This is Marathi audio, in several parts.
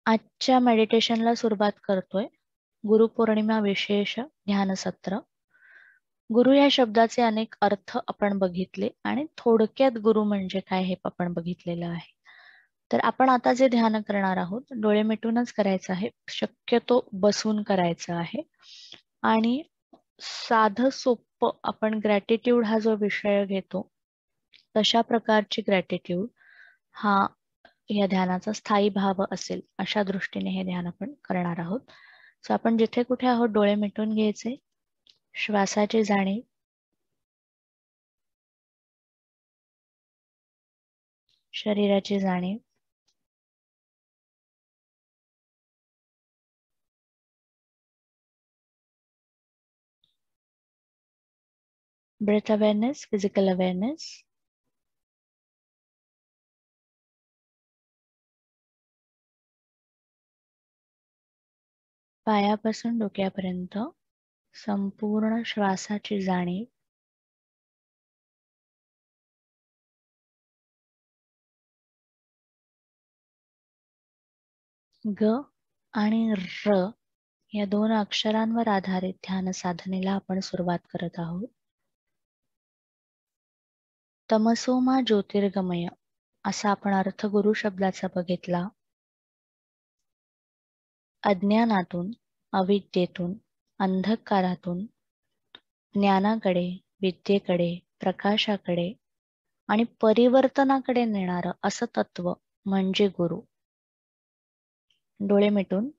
आजच्या मेडिटेशनला सुरुवात करतोय. गुरुपौर्णिमा विशेष ध्यान सत्र. गुरु या शब्दाचे अनेक अर्थ आपण बघितले आणि थोडक्यात गुरु म्हणजे काय हे आपण बघितलेलं आहे. तर आपण आता जे ध्यान करणार आहोत डोळे मिटूनच करायचं आहे. शक्यतो बसून करायचं आहे आणि साधं सोपं आपण ग्रॅटिट्यूड हा जो विषय घेतो तशा प्रकारची ग्रॅटिट्यूड हा या ध्यानाचा स्थायी भाव असेल अशा दृष्टीने हे ध्यान आपण करणार आहोत. सो आपण जिथे कुठे आहोत डोळे मिटून घ्यायचे. श्वासाची जाणीव, शरीराची जाणीव, ब्रेथ अवेअरनेस, फिजिकल अवेअरनेस, पायापासून डोक्यापर्यंत संपूर्ण श्वासाची जाणीव. ग आणि र या दोन अक्षरांवर आधारित ध्यान साधनेला आपण सुरुवात करत आहोत. तमसोमा ज्योतिर्गमय असा आपण अर्थ गुरु शब्दाचा बघितला. अज्ञानातून, अविद्येतून, अंधकारातून ज्ञानाकडे, विद्येकडे, प्रकाशाकडे आणि परिवर्तनाकडे नेणारं असं तत्व म्हणजे गुरु. डोळे मिटून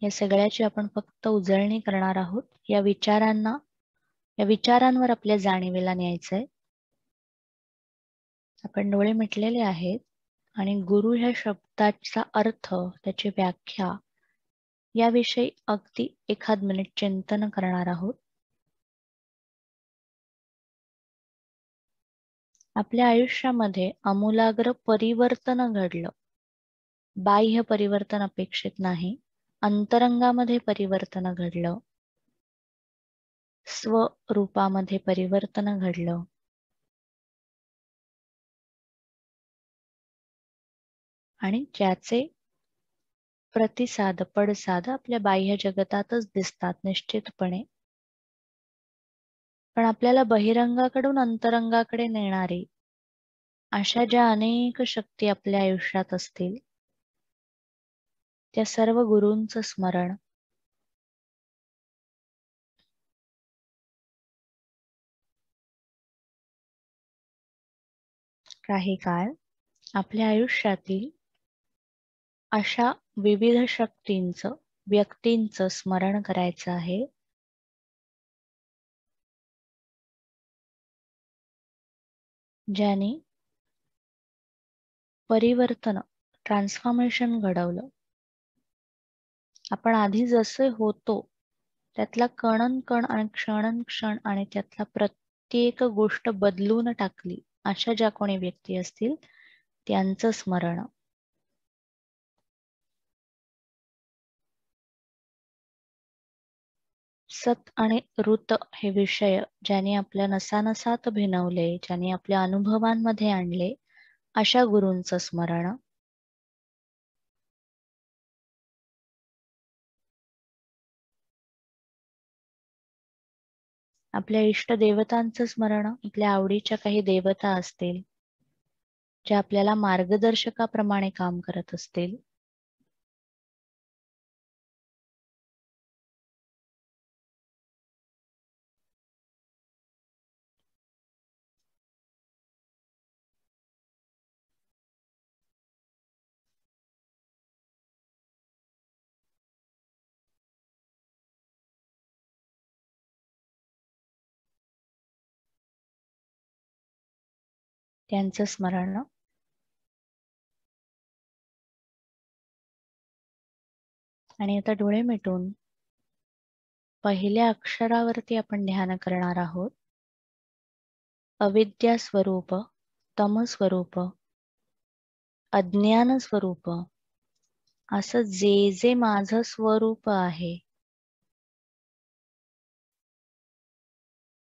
या सगळ्याची आपण फक्त उजळणी करणार आहोत. या विचारांवर आपल्या जाणीवेला न्यायचंय. आपण डोळे मिटलेले आहेत आणि गुरु ह्या शब्दाचा अर्थ, त्याची व्याख्या याविषयी अगदी एखाद मिनिट चिंतन करणार आहोत. आपल्या आयुष्यामध्ये आमूलाग्र परिवर्तन घडलं. बाह्य परिवर्तन अपेक्षित नाही, अंतरंगामध्ये परिवर्तन घडलं, स्वरूपामध्ये परिवर्तन घडलं आणि ज्याचे प्रतिसाद, पडसाद आपल्या बाह्य जगतातच दिसतात निश्चितपणे. पण आपल्याला बहिरंगाकडून अंतरंगाकडे नेणारी अशा ज्या अनेक शक्ती आपल्या आयुष्यात असतील त्या सर्व गुरूंचं स्मरण. काही काळ आपल्या आयुष्यातील अशा विविध शक्तींचं, व्यक्तींचं स्मरण करायचं आहे ज्यांनी परिवर्तन, ट्रान्सफॉर्मेशन घडवलं. आपण आधी जसे होतो त्यातला कणन आणि क्षण आणि त्यातला प्रत्येक गोष्ट बदलून टाकली अशा ज्या कोणी व्यक्ती असतील त्यांचं स्मरण. सत आणि ऋत हे विषय ज्यांनी आपल्या नसानसात भिनवले, ज्यांनी आपल्या अनुभवांमध्ये आणले अशा गुरूंचं स्मरण. आपल्या इष्ट देवतांचं स्मरण. आपल्या आवडीच्या काही देवता असतील ज्या आपल्याला मार्गदर्शकाप्रमाणे काम करत असतील. त्यांचं स्मरण. आणि आता डोळे मिटून पहिल्या अक्षरावरती आपण ध्यान करणार आहोत. अविद्या स्वरूप, तम स्वरूप, अज्ञान स्वरूप असं जे जे माझं स्वरूप आहे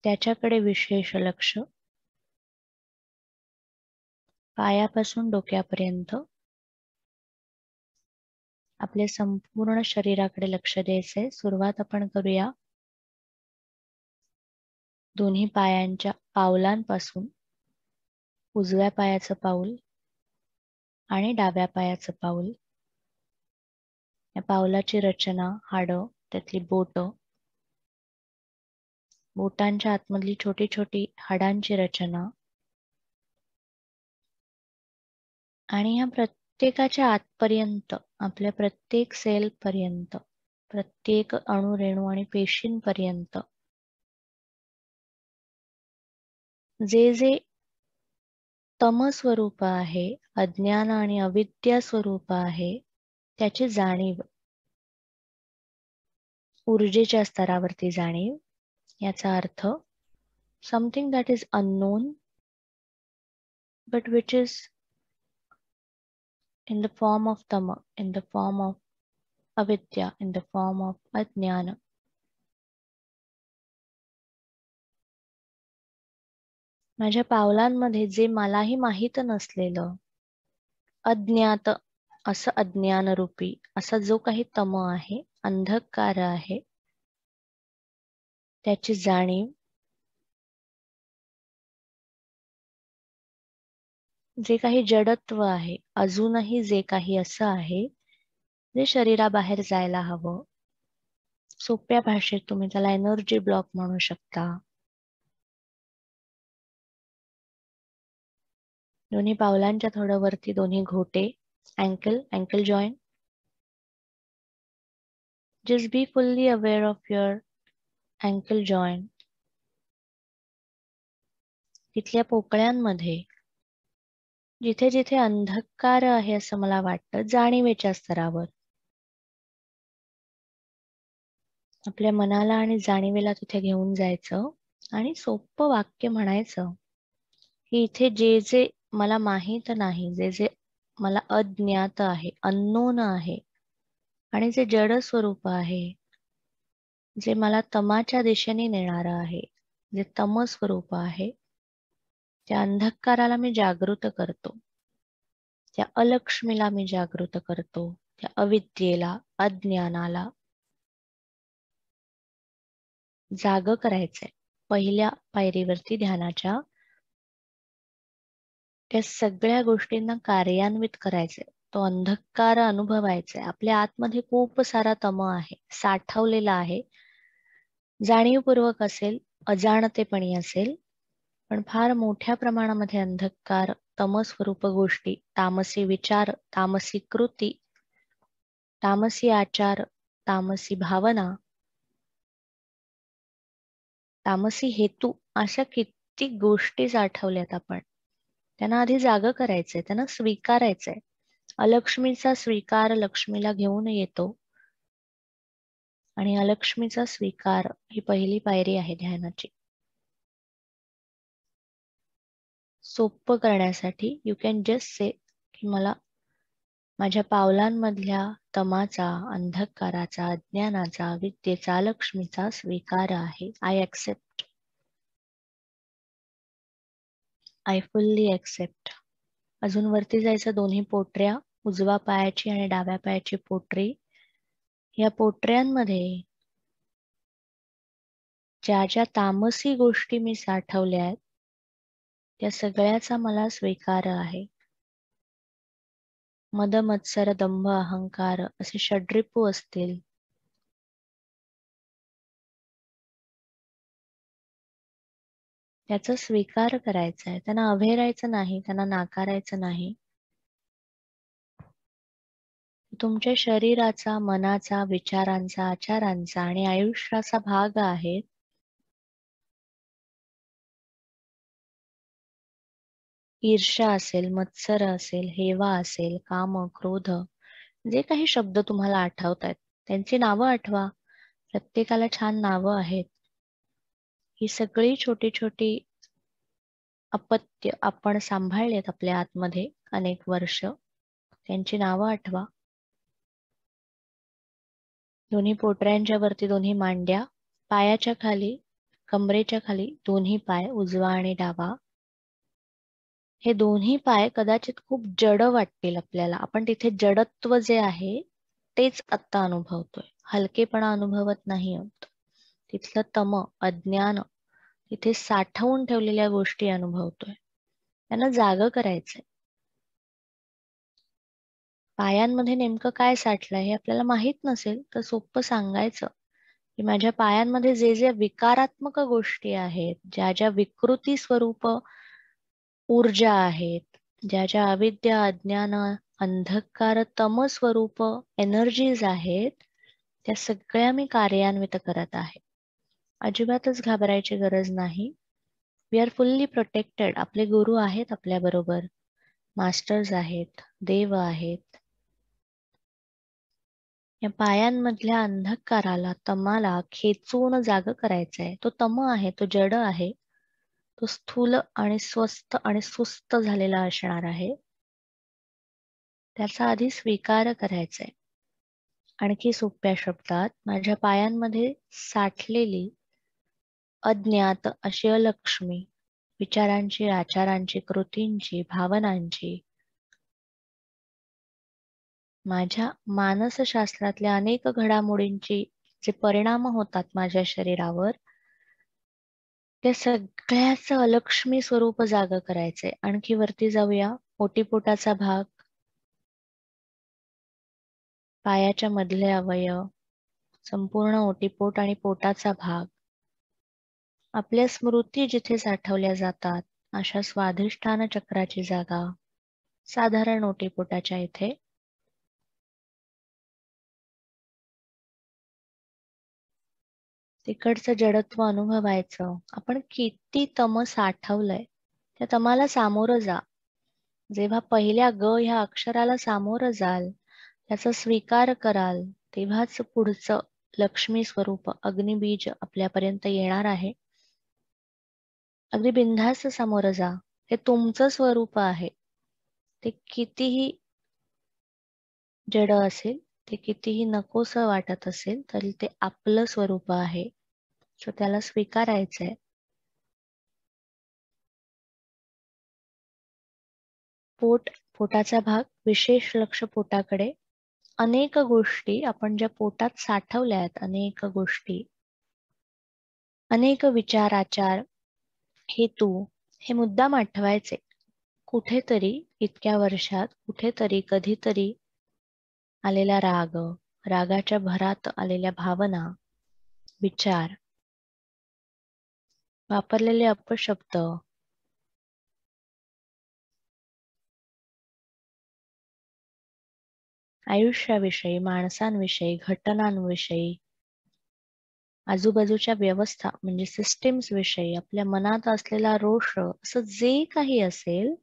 त्याच्याकडे विशेष लक्ष. पायापासून डोक्यापर्यंत आपल्या संपूर्ण शरीराकडे लक्ष द्यायचंय. सुरुवात आपण करूया दोन्ही पायांच्या पावलांपासून. उजव्या पायाचं पाऊल आणि डाव्या पायाचं पाऊल. या पावलाची रचना, हाडं, त्यातली बोटं, बोटांच्या आतमधली छोटी छोटी हाडांची रचना आणि ह्या प्रत्येकाच्या आतपर्यंत, आपल्या प्रत्येक सेल पर्यंत, प्रत्येक अणुरेणू आणि पेशींपर्यंत जे जे तमस्वरूप आहे, अज्ञान आणि अविद्या स्वरूप आहे, त्याची जाणीव, ऊर्जेच्या स्तरावरती जाणीव. याचा अर्थ something that is unknown but which is in the form of tama, in the form of avidya, in the form of ajnana. माझ्या पावलांमध्ये जे मलाही माहित नसलेलं अज्ञात, असं अज्ञानरूपी असा जो काही तम आहे, अंधकार आहे, त्याची जाणीव, जे काही जडत्व आहे, अजूनही जे काही असं आहे जे शरीराबाहेर जायला हवं. सोप्या भाषेत तुम्ही त्याला एनर्जी ब्लॉक म्हणू शकता. दोन्ही पावलांच्या थोडं वरती दोन्ही घोटे, ankle joint. Just be fully aware of your ankle joint. तिथल्या पोकळ्यांमध्ये जिथे जिथे अंधकार आहे असं मला वाटतं, जाणीवेच्या स्तरावर आपल्या मनाला आणि जाणीवेला तिथे घेऊन जायचं आणि सोपं वाक्य म्हणायचं की इथे जे जे मला माहित नाही, जे जे मला अज्ञात आहे, अननोन आहे आणि जे जड स्वरूप आहे, जे मला तमाच्या दिशेने नेणारं आहे, जे तम स्वरूप आहे, त्या अंधकाराला मी जागृत करतो. त्या अलक्ष्मीला मी जागृत करतो. त्या अविद्येला, अज्ञानाला जाग करायचंय. पहिल्या पायरीवरती ध्यानाच्या त्या सगळ्या गोष्टींना कार्यान्वित करायचंय. तो अंधकार अनुभवायचा आहे. आपल्या आतमध्ये खूप सारा तम आहे, साठवलेला आहे. जाणीवपूर्वक असेल, अजाणतेपणी असेल, पण फार मोठ्या प्रमाणामध्ये अंधकार, तमस्वरूप गोष्टी, तामसी विचार, तामसी कृती, तामसी आचार, तामसी भावना, तामसी हेतू, अशा किती गोष्टी साठवल्यात आपण. त्यांना आधी जाग करायचंय, त्यांना स्वीकारायचंय. अलक्ष्मीचा स्वीकार लक्ष्मीला घेऊन येतो आणि अलक्ष्मीचा स्वीकार ही पहिली पायरी आहे ध्यानाची. सोपं करण्यासाठी यू कॅन जस्ट से की मला माझ्या पावलांमधल्या तमाचा, अंधकाराचा, अज्ञानाचा, विद्येचा, लक्ष्मीचा स्वीकार आहे. I accept. I fully accept. अजून वरती जायचं, दोन्ही पोटऱ्या, उजव्या पायाची आणि डाव्या पायाची पोटरी. या पोटऱ्यांमध्ये ज्या ज्या तामसी गोष्टी मी साठवल्या आहेत, त्या सगळ्याचा मला स्वीकार आहे. मद, मत्सर, दंभ, अहंकार असे षड्रिपू असतील, त्याचा स्वीकार करायचा आहे. त्यांना अव्हेरायचं नाही, त्यांना नाकारायचं नाही. तुमच्या शरीराचा, मनाचा, विचारांचा, आचारांचा आणि आयुष्याचा भाग आहे. ईर्ष्या असेल, मत्सर असेल, हेवा असेल, काम, क्रोध, जे काही शब्द तुम्हाला आठवत आहेत त्यांची नावं आठवा. प्रत्येकाला छान नावं आहेत. ही सगळी छोटी छोटी अपत्य आपण सांभाळलेत आपल्या आतमध्ये अनेक वर्ष. त्यांची नावं आठवा. दोन्ही पोटऱ्यांच्या वरती दोन्ही मांड्या, पायाच्या खाली, कमरेच्या खाली दोन्ही पाय, उजवा आणि डावा. हे दोन्ही पाय कदाचित खूप जड वाटतील आपल्याला. आपण तिथे जडत्व जे आहे तेच आत्ता अनुभवतोय, हलकेपणा अनुभवत नाही आहोत. तिथलं तम, अज्ञान, तिथे साठवून ठेवलेल्या गोष्टी अनुभवतोय. त्यांना जाग करायचंय. पायांमध्ये नेमकं काय साठलंय हे आपल्याला माहित नसेल तर सोपं सांगायचं की माझ्या पायांमध्ये जे जे विकारात्मक गोष्टी आहेत, ज्या ज्या विकृती स्वरूप ऊर्जा आहेत, ज्या ज्या अविद्या, अज्ञान, अंधकार, तम स्वरूप एनर्जीज आहेत, त्या सगळ्या मी कार्यान्वित करत आहे. अजिबातच घाबरायची गरज नाही. We are fully protected. आपले गुरु आहेत आपल्या बरोबर, मास्टर्स आहेत, देव आहेत. या पायांमधल्या अंधकाराला, तमाला खेचून जाग करायचंय. तो तम आहे, तो जड आहे, तो स्थूल आणि स्वस्थ आणि सुस्त झालेला असणार आहे. त्याचा आधी स्वीकार करायचा आहे. आणखी सोप्या शब्दात, माझ्या पायांमध्ये साठलेली अज्ञात अशी अलक्ष्मी, विचारांची, आचारांची, कृतींची, भावनांची, माझ्या मानसशास्त्रातल्या अनेक घडामोडींची जे परिणाम होतात माझ्या शरीरावर, त्या सगळ्याचं अलक्ष्मी स्वरूप जाग करायचंय. आणखी वरती जाऊया. ओटीपोटाचा भाग, पायाच्या मधले अवयव, संपूर्ण ओटीपोट आणि पोटाचा भाग, आपल्या स्मृती जिथे साठवल्या जातात अशा स्वाधिष्ठान चक्राची जागा साधारण ओटीपोटाच्या इथे. तिकडचं जडत्व अनुभवायचं. आपण किती तम साठवलंय त्या तमाला सामोरं जा. जेव्हा पहिल्या ग ह्या अक्षराला सामोरं जाल, त्याचा स्वीकार कराल, तेव्हाच पुढचं लक्ष्मी स्वरूप अग्निबीज आपल्यापर्यंत येणार आहे. अगदी बिनधास्त सामोरं जा. हे तुमचं स्वरूप आहे. ते कितीही जड असेल, ते कितीही नकोसं वाटत असेल, तरी ते आपलं स्वरूप आहे. सो त्याला स्वीकारायचंय. पोटाचा भाग, विशेष लक्ष पोटाकडे. अनेक गोष्टी आपण ज्या पोटात साठवल्या आहेत, अनेक गोष्टी, अनेक विचार, आचार, हेतू, हे मुद्दाम आठवायचे. कुठेतरी इतक्या वर्षात, कुठेतरी कधीतरी आलेला राग, रागाच्या भरात आलेल्या भावना, विचार, वापरलेले अपशब्द, आयुष्याविषयी, माणसांविषयी, घटनांविषयी, आजूबाजूच्या व्यवस्था म्हणजे सिस्टीम्स विषयी, आपल्या मनात असलेला रोष, असं जे काही असेल,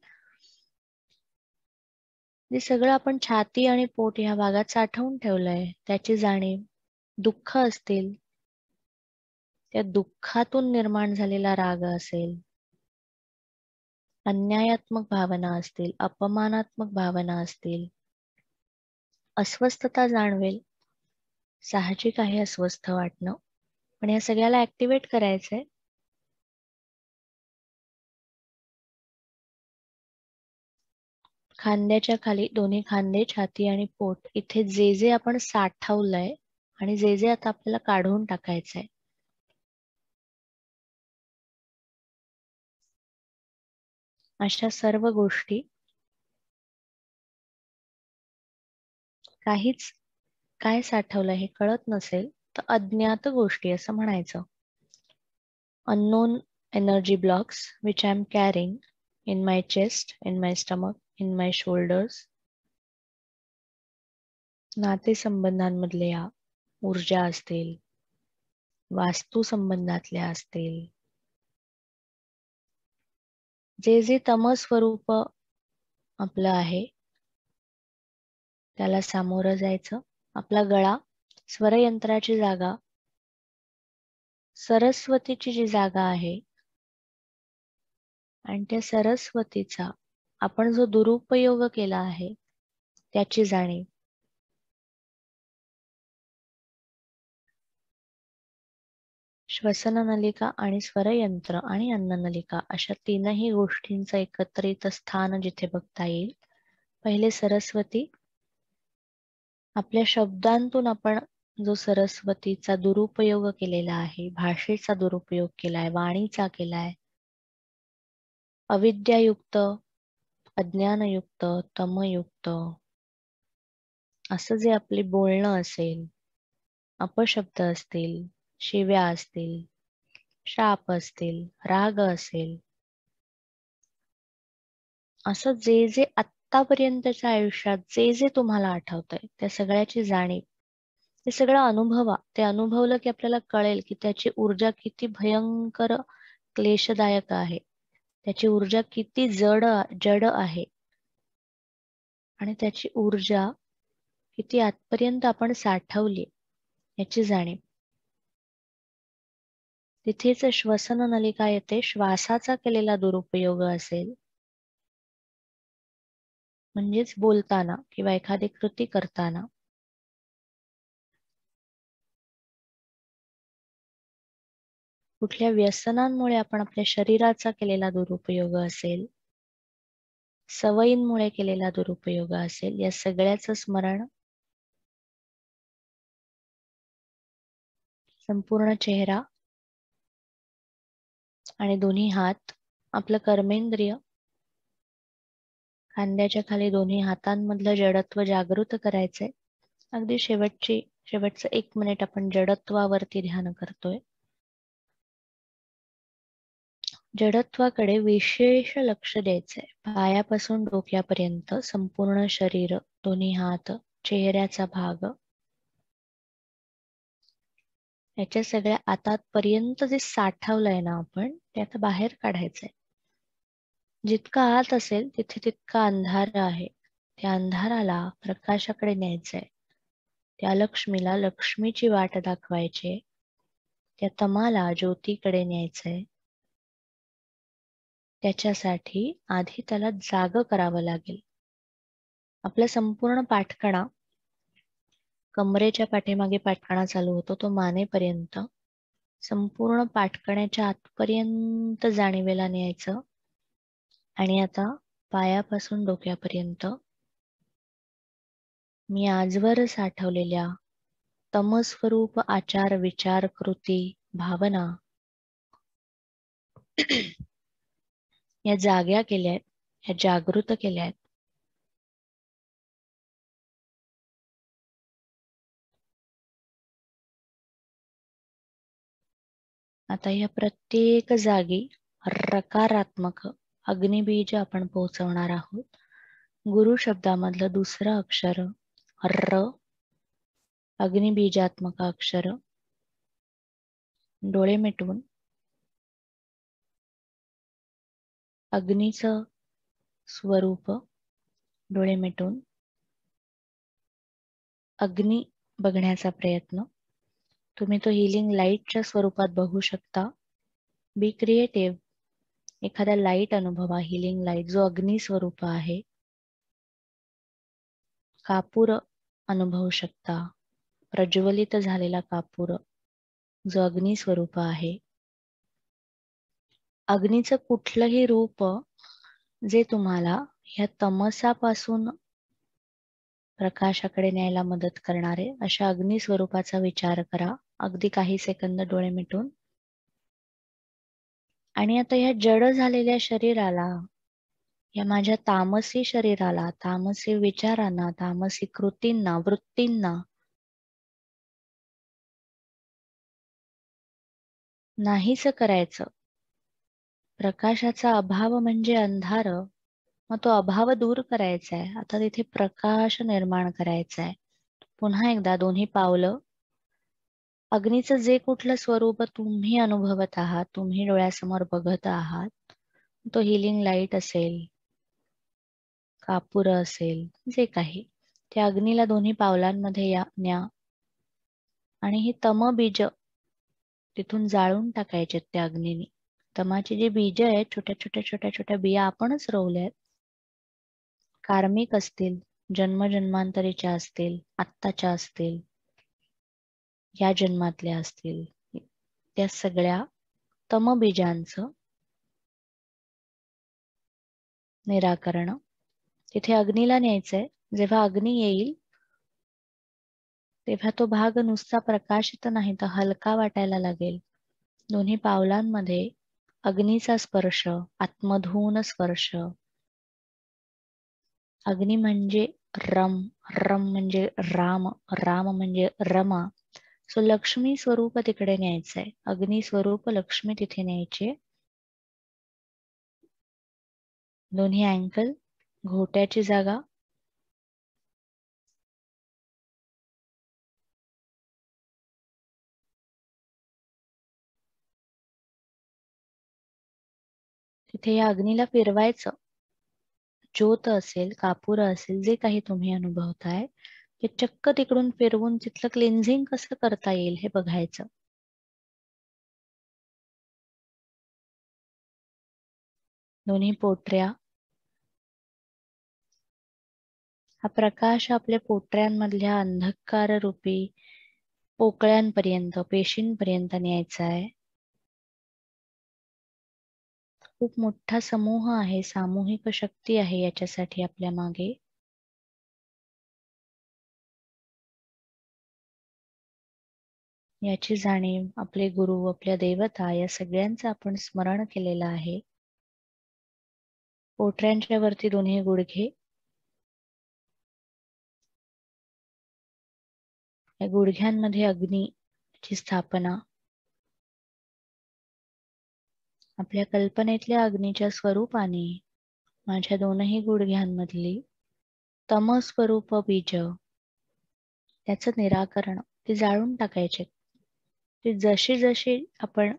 जे सगळं आपण छाती आणि पोट ह्या भागात साठवून ठेवलंय, त्याची जाणीव. दुःख असतील, त्या दुःखातून निर्माण झालेला राग असेल, अन्यायात्मक भावना असतील, अपमानात्मक भावना असतील, अस्वस्थता जाणवेल. साहजिक आहे अस्वस्थ वाटणं, पण या सगळ्याला ऍक्टिव्हेट करायचंय. खांद्याच्या खाली, दोन्ही खांदे, छाती आणि पोट इथे जे जे आपण साठवलंय आणि जे जे आता आपल्याला काढून टाकायचंय, अशा सर्व गोष्टी, काहीच काय साठवलंय हे कळत नसेल तर अज्ञात गोष्टी असं म्हणायचं. unknown energy blocks which I am carrying in my chest, in my stomach, in my shoulders. नातेसंबंधांमधल्या ऊर्जा असतील, वास्तू संबंधातल्या असतील, जे जे तमस्वरूप आपलं आहे त्याला सामोरं जायचं. आपला गळा, स्वरयंत्राची जागा, सरस्वतीची जी जागा आहे, आणि त्या सरस्वतीचा आपण जो दुरुपयोग केला आहे त्याची जाणीव. श्वसन नलिका आणि स्वरयंत्र आणि अन्ननलिका अशा तीनही गोष्टींचं एकत्रित स्थान जिथे बघता येईल. पहिले सरस्वती, आपल्या शब्दांतून आपण जो सरस्वतीचा दुरुपयोग केलेला आहे, भाषेचा दुरुपयोग केलाय, वाणीचा केलाय, अविद्यायुक्त, अज्ञानयुक्त, तमयुक्त असं जे आपले बोलणं असेल, अपशब्द असतील, शिव्या असतील, शाप असतील, राग असेल, असं जे जे आत्तापर्यंतच्या आयुष्यात जे जे तुम्हाला आठवतंय त्या सगळ्याची जाणीव, ते सगळं अनुभवा. ते अनुभवलं की आपल्याला कळेल की त्याची ऊर्जा किती भयंकर क्लेशदायक आहे, त्याची ऊर्जा किती जड आहे आणि त्याची ऊर्जा किती आजपर्यंत आपण साठवली याची जाणीव. तिथेच श्वसन नलिका येते. श्वासाचा केलेला दुरुपयोग असेल, म्हणजेच बोलताना किंवा एखादी कृती करताना कुठल्या व्यसनांमुळे आपण आपल्या शरीराचा केलेला दुरुपयोग असेल, सवयींमुळे केलेला दुरुपयोग असेल, या सगळ्याचं स्मरण संपूर्ण चेहरा आणि दोन्ही हात, आपलं कर्मेंद्रिय, खांद्याच्या खाली दोन्ही हातांमधलं जडत्व जागृत करायचंय. अगदी शेवटचं 1 मिनिट आपण जडत्वावरती ध्यान करतोय. जडत्वाकडे विशेष लक्ष द्यायचंय. पायापासून डोक्यापर्यंत संपूर्ण शरीर, दोन्ही हात, चेहऱ्याचा भाग, याच्या सगळ्या आतापर्यंत जे साठवलंय ना आपण, ते आता बाहेर काढायचंय. जितका आत असेल तिथे तितका अंधार आहे. त्या अंधाराला प्रकाशाकडे न्यायचंय. त्या लक्ष्मीला लक्ष्मीची वाट दाखवायची. त्या तमाला ज्योतीकडे न्यायचंय. त्याच्यासाठी आधी त्याला जाग करावं लागेल. आपला संपूर्ण पाठकणा, कमरेच्या पाठीमागे पाठकणा चालू होतो, तो मानेपर्यंत संपूर्ण पाठकण्याच्या आतपर्यंत जाणीवेला न्यायचं. आणि आता पायापासून डोक्यापर्यंत मी आजवर साठवलेल्या तमस्वरूप आचार, विचार, कृती, भावना या जाग्या केल्यात, या जागृत केल्यात. आता या प्रत्येक जागी रकारात्मक अग्निबीज आपण पोहोचवणार आहोत. गुरु शब्दामधलं दुसरं अक्षर र, अग्निबीजात्मक अक्षर. डोळे मिटवून अग्नीचं स्वरूप डोळे मिटून अग्नी बघण्याचा प्रयत्न. तुम्ही तो हिलिंग लाईटच्या स्वरूपात बघू शकता. बी क्रिएटिव्ह. एखादा लाईट अनुभवा, हिलिंग लाईट जो अग्नी स्वरूप आहे. कापूर अनुभवू शकता, प्रज्वलित झालेला कापूर जो अग्नी स्वरूप आहे. अग्नीचं कुठलंही रूप जे तुम्हाला ह्या तमसापासून प्रकाशाकडे न्यायला मदत करणारे अशा अग्नी स्वरूपाचा विचार करा. अगदी काही सेकंद डोळे मिटून. आणि आता ह्या जड झालेल्या शरीराला, या माझ्या तामसी शरीराला, तामसी विचारांना, तामसी कृतींना, वृत्तींना नाहीच करायचं. प्रकाशाचा अभाव म्हणजे अंधार. मग तो अभाव दूर करायचा आहे. आता तिथे प्रकाश निर्माण करायचा आहे. पुन्हा एकदा दोन्ही पावलं. अग्नीचं जे कुठलं स्वरूप तुम्ही अनुभवत आहात, तुम्ही डोळ्यासमोर बघत आहात, तो हिलिंग लाईट असेल, कापूर असेल, जे काही, त्या अग्नीला दोन्ही पावलांमध्ये न्या. आणि ही तमबीज तिथून जाळून टाकायचे त्या अग्नीने. तमाची जी बीज आहेत, छोट्या छोट्या छोट्या छोट्या बिया आपणच रोवल्यात. कार्मिक असतील, जन्मजन्मांतरीच्या असतील, आत्ताच्या असतील, या जन्मातल्या असतील, त्या सगळ्या तमबीजांचं निराकरण तिथे अग्नीला न्यायचंय. जेव्हा अग्नी येईल तेव्हा तो भाग नुसता प्रकाशित नाही तर हलका वाटायला लागेल. दोन्ही पावलांमध्ये अग्नीचा स्पर्श, आत्मधून स्पर्श. अग्नी म्हणजे रम, रम म्हणजे राम, राम म्हणजे रमा. सो लक्ष्मी स्वरूप तिकडे न्यायचंय. अग्नी स्वरूप लक्ष्मी तिथे न्यायचे. दोन्ही अँकल, घोट्याची जागा, तिथे या अग्नीला फिरवायचं. ज्योत असेल, कापूर असेल, जे काही तुम्ही अनुभवताय ते चक्क तिकडून फिरवून तिथलं क्लिन्झिंग कसं करता येईल हे बघायचं. दोन्ही पोटऱ्या, हा प्रकाश आपल्या पोटऱ्यांमधल्या अंधकार रूपी पोकळ्यांपर्यंत, पेशींपर्यंत न्यायचा आहे. खूप मोठा समूह आहे, सामूहिक शक्ती आहे याच्यासाठी आपल्या मागे. याची जाणीव, आपले गुरु, आपल्या देवता या सगळ्यांचं आपण स्मरण केलेलं आहे. पोटऱ्यांच्या वरती दोन्ही गुडघे, या गुडघ्यांमध्ये अग्नीची स्थापना. आपल्या कल्पनेतल्या अग्नीच्या स्वरूपाने माझ्या दोनही गुडघ्यांमधली तमस्वरूप बीज, त्याचं निराकरण, ते जाळून टाकायचे. ते जशी जशी आपण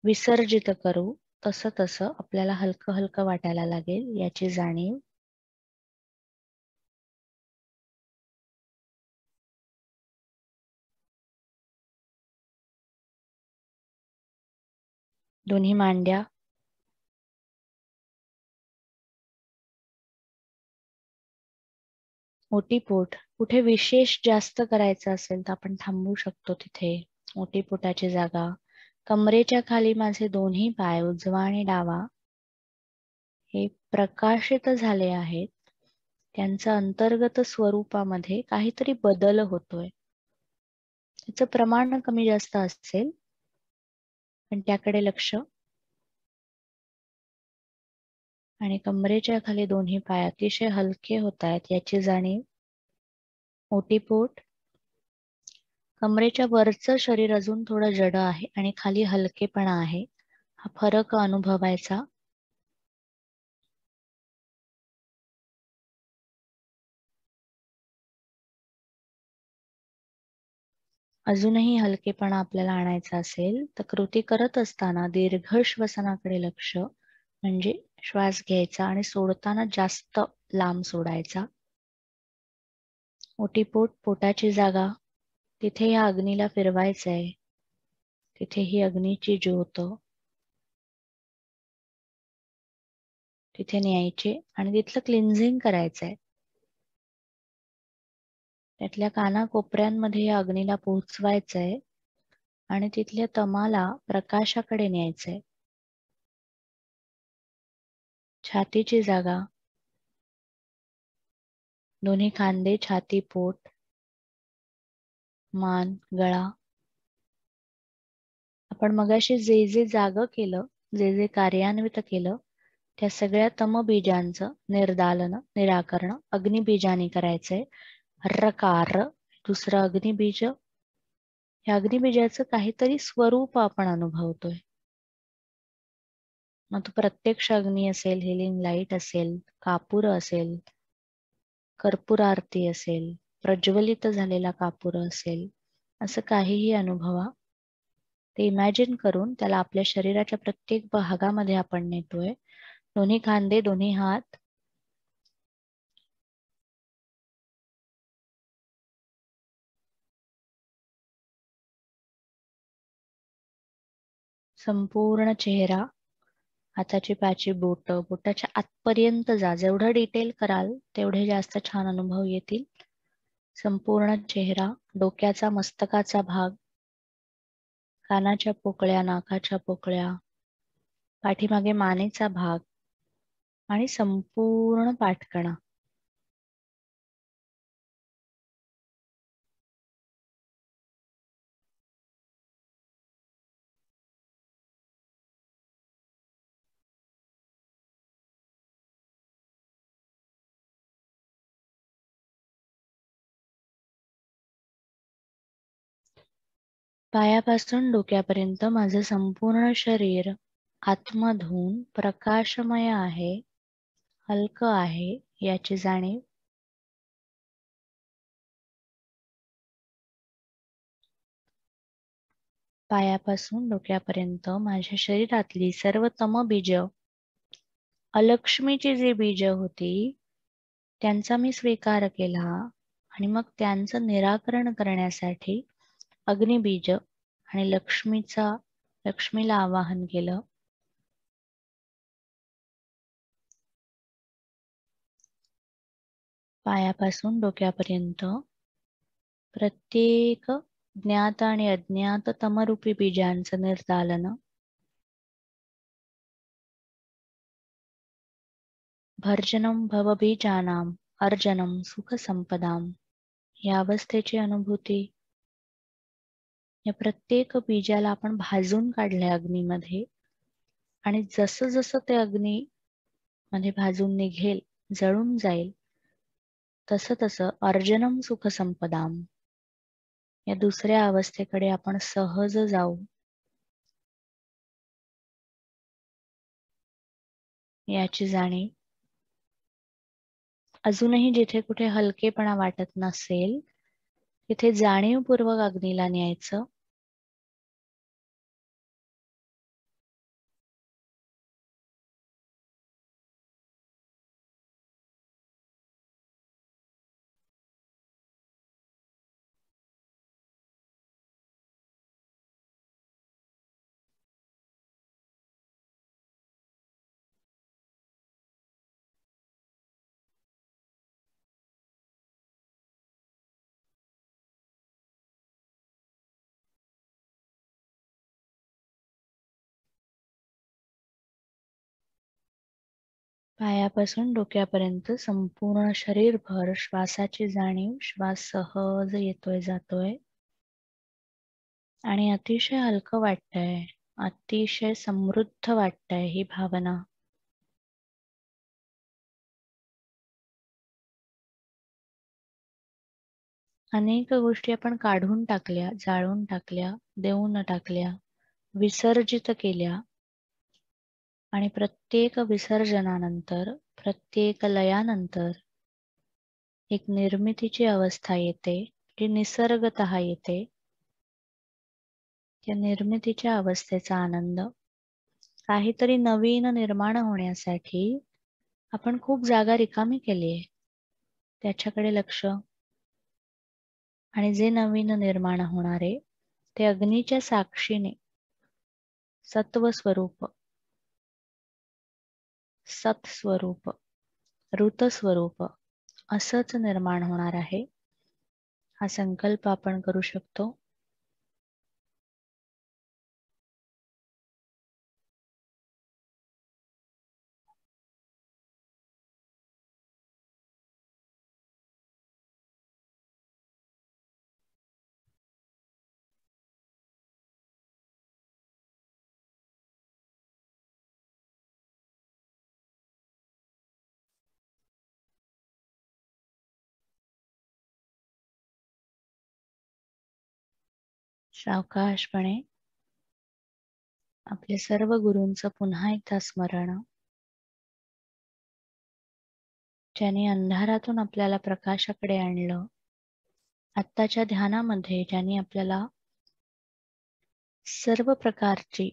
विसर्जित करू तसं तसं आपल्याला हलकं हलकं वाटायला लागेल याची जाणीव. दोन्ही मांड्या, ओटीपोट. कुठे विशेष जास्त करायचं असेल तर आपण थांबू शकतो तिथे. ओटीपोटाची जागा, कमरेच्या खाली माझे दोन्ही पाय, उजवा आणि डावा, हे प्रकाशित झाले आहेत. त्यांचं अंतर्गत स्वरूपामध्ये काहीतरी बदल होतोय. त्याचं प्रमाण कमी जास्त असेल पण त्याकडे लक्ष. आणि कमरेच्या खाली दोन्ही पाय अतिशय हलके होत आहेत याची जाणीव. ओटीपोट, कमरेच्या वरचं शरीर अजून थोडं जड आहे आणि खाली हलकेपणा आहे. हा फरक अनुभवायचा. अजूनही हलकेपणा आपल्याला आणायचा असेल तर कृती करत असताना दीर्घ श्वसनाकडे लक्ष, म्हणजे श्वास घ्यायचा आणि सोडताना जास्त लांब सोडायचा. ओटीपोट, पोटाची जागा, तिथे या अग्नीला फिरवायचंय. तिथे ही अग्नीची ज्योत तिथे न्यायचे आणि तिथलं क्लिन्झिंग करायचंय. त्यातल्या कानाकोपऱ्यांमध्ये या अग्नीला पोहोचवायचंय आणि तिथल्या तमाला प्रकाशाकडे न्यायचंय. छातीची जागा, दोन्ही खांदे, छाती, पोट, मान, गळा. आपण मगाशी जे जे जाग केलं, जे जे कार्यान्वित केलं, त्या सगळ्या तमबीजांचं निर्दालन, निराकरण अग्निबीजाने करायचंय. रकार, दुसरं अग्निबीज. या अग्निबीजाचं काहीतरी स्वरूप आपण अनुभवतोय. मग तो प्रत्यक्ष अग्नी असेल, हिलिंग लाईट असेल, कापूर असेल, कर्पूर आरती असेल, प्रज्वलित झालेला कापूर असेल, असं काहीही अनुभवा. ते इमॅजिन करून त्याला आपल्या शरीराच्या प्रत्येक भागामध्ये आपण नेतोय. दोन्ही खांदे, दोन्ही हात, संपूर्ण चेहरा, हाताची पाची बोट, बोटाच्या आतपर्यंत जा. जेवढं डिटेल कराल तेवढे जास्त छान अनुभव येतील. संपूर्ण चेहरा, डोक्याचा, मस्तकाचा भाग, कानाच्या पोकळ्या, नाकाच्या पोकळ्या, पाठीमागे मानेचा भाग आणि संपूर्ण पाठकणा. पायापासून डोक्यापर्यंत माझं संपूर्ण शरीर आतमधून प्रकाशमय आहे, हलकं आहे याची जाणीव. पायापासून डोक्यापर्यंत माझ्या शरीरातली सर्व तमबीज, अलक्ष्मीची जी बीज होती त्यांचा मी स्वीकार केला आणि मग त्यांचं निराकरण करण्यासाठी अग्निबीज आणि लक्ष्मीला आवाहन केलं. पायापासून डोक्यापर्यंत प्रत्येक ज्ञात आणि अज्ञात तमरूपी बीजांचं निर्दालन, भर्जनम भवबीजानाम अर्जनम सुख संपदाम, या अवस्थेची अनुभूती. या प्रत्येक बीजाला आपण भाजून काढले अग्नीमध्ये आणि जसं जसं ते अग्नी मध्ये भाजून निघेल, जळून जाईल, तसं तसं अर्जनम सुख संपदाम या दुसऱ्या अवस्थेकडे आपण सहज जाऊ. याची जाणीव. अजूनही जिथे कुठे हलकेपणा वाटत नसेल तिथे जाणीवपूर्वक अग्नीला न्यायचं. पायापासून डोक्यापर्यंत संपूर्ण शरीरभर श्वासाची जाणीव. श्वास सहज येतोय जातोय आणि अतिशय हलकं वाटतंय, अतिशय समृद्ध वाटतंय ही भावना. अनेक गोष्टी आपण काढून टाकल्या, जाळून टाकल्या, देऊन टाकल्या, विसर्जित केल्या आणि प्रत्येक विसर्जनानंतर, प्रत्येक लयानंतर एक निर्मितीची अवस्था येते, जी निसर्गतः येते. त्या निर्मितीच्या अवस्थेचा आनंद. काहीतरी नवीन निर्माण होण्यासाठी आपण खूप जागा रिकामी केली आहे, त्याच्याकडे लक्ष. आणि जे नवीन निर्माण होणारे ते अग्नीच्या साक्षीने सत्वस्वरूप, सत्स्वरूप, ऋतस्वरूप असंच निर्माण होणार आहे. हा संकल्प आपण करू शकतो. सावकाशपणे आपले सर्व गुरूंचं पुन्हा एकदा स्मरण. ज्यांनी अंधारातून आपल्याला प्रकाशाकडे आणलं, आत्ताच्या ध्यानामध्ये ज्यांनी आपल्याला सर्व प्रकारची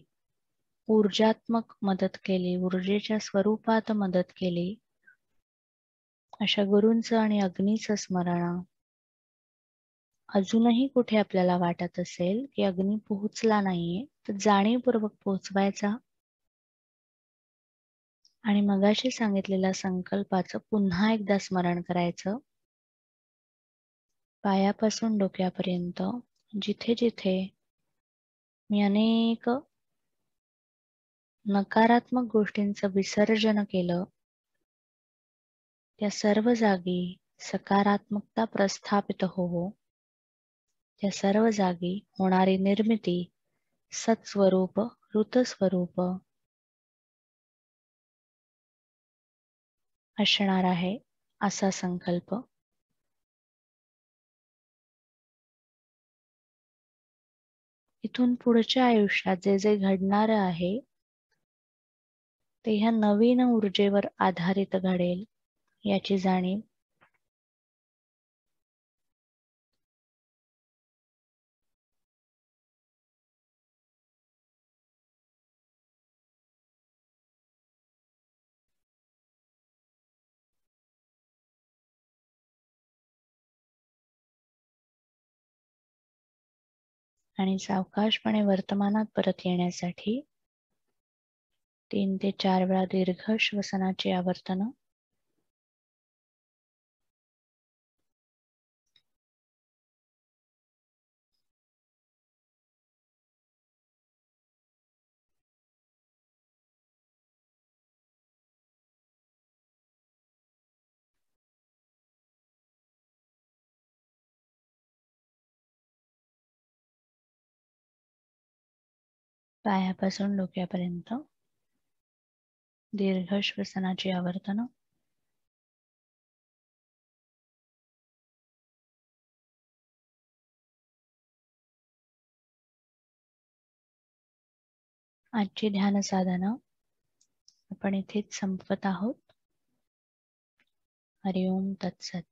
ऊर्जात्मक मदत केली, ऊर्जेच्या स्वरूपात मदत केली, अशा गुरूंचं आणि अग्नीचं स्मरण. अजूनही कुठे आपल्याला वाटत असेल की अग्नी पोहोचला नाहीये, तर जाणीवपूर्वक पोहोचवायचा आणि मगाशी सांगितलेल्या संकल्पाचं पुन्हा एकदा स्मरण करायचं. पायापासून डोक्यापर्यंत जिथे जिथे मी अनेक नकारात्मक गोष्टींचं विसर्जन केलं, त्या सर्व जागी सकारात्मकता प्रस्थापित हो. त्या सर्व जागी होणारी निर्मिती सत्स्वरूप, ऋतस्वरूप असणार आहे, असा संकल्प. इथून पुढच्या आयुष्यात जे जे घडणार आहे ते ह्या नवीन ऊर्जेवर आधारित घडेल याची जाणीव. आणि सावकाशपणे वर्तमानात परत येण्यासाठी 3 ते 4 वेळा दीर्घ श्वसनाची आवर्तनं. पायापासून डोक्यापर्यंत दीर्घ श्वसनाची आवर्तनं. आजची ध्यान साधना आपण इथेच संपवत आहोत. हरिओम तत्सत.